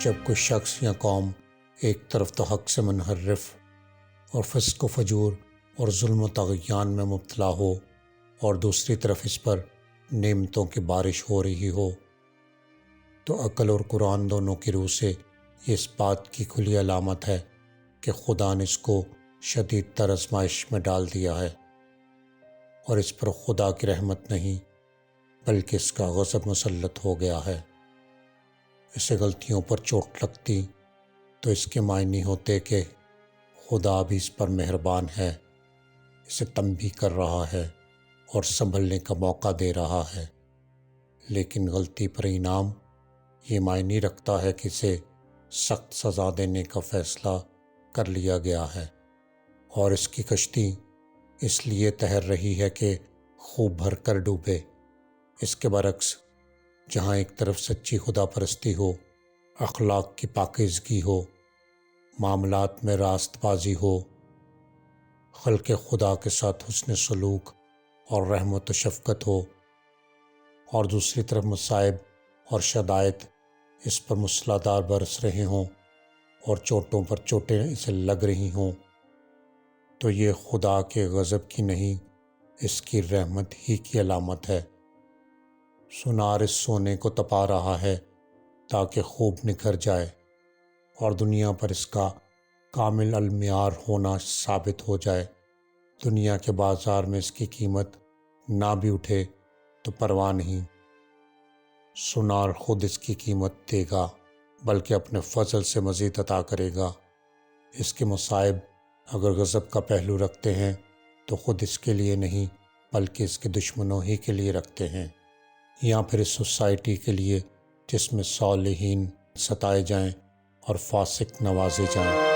جب کوئی شخص یا قوم ایک طرف تو حق سے منحرف اور فسق و فجور اور ظلم و طغیان میں مبتلا ہو اور دوسری طرف اس پر نعمتوں کی بارش ہو رہی ہو، تو عقل اور قرآن دونوں کی روح سے یہ اس بات کی کھلی علامت ہے کہ خدا نے اس کو شدید تر آزمائش میں ڈال دیا ہے، اور اس پر خدا کی رحمت نہیں بلکہ اس کا غضب مسلط ہو گیا ہے۔ اسے غلطیوں پر چوٹ لگتی تو اس کے معنی ہوتے کہ خدا بھی اس پر مہربان ہے، اسے تنبیہ کر رہا ہے اور سنبھلنے کا موقع دے رہا ہے، لیکن غلطی پر انعام یہ معنی رکھتا ہے کہ اسے سخت سزا دینے کا فیصلہ کر لیا گیا ہے، اور اس کی کشتی اس لیے تیر رہی ہے کہ خوب بھر کر ڈوبے۔ اس کے برعکس جہاں ایک طرف سچی خدا پرستی ہو، اخلاق کی پاکیزگی ہو، معاملات میں راست بازی ہو، خلق خدا کے ساتھ حسن سلوک اور رحمت و شفقت ہو، اور دوسری طرف مصائب اور شدائد اس پر مسلح دار برس رہے ہوں اور چوٹوں پر چوٹیں اسے لگ رہی ہوں، تو یہ خدا کے غضب کی نہیں، اس کی رحمت ہی کی علامت ہے۔ سونار اس سونے کو تپا رہا ہے تاکہ خوب نکھر جائے اور دنیا پر اس کا کامل المعیار ہونا ثابت ہو جائے۔ دنیا کے بازار میں اس کی قیمت نہ بھی اٹھے تو پرواہ نہیں، سونار خود اس کی قیمت دے گا بلکہ اپنے فضل سے مزید عطا کرے گا۔ اس کے مصائب اگر غضب کا پہلو رکھتے ہیں تو خود اس کے لیے نہیں بلکہ اس کے دشمنوں ہی کے لیے رکھتے ہیں، یا پھر اس سوسائٹی کے لیے جس میں صالحین ستائے جائیں اور فاسق نوازے جائیں۔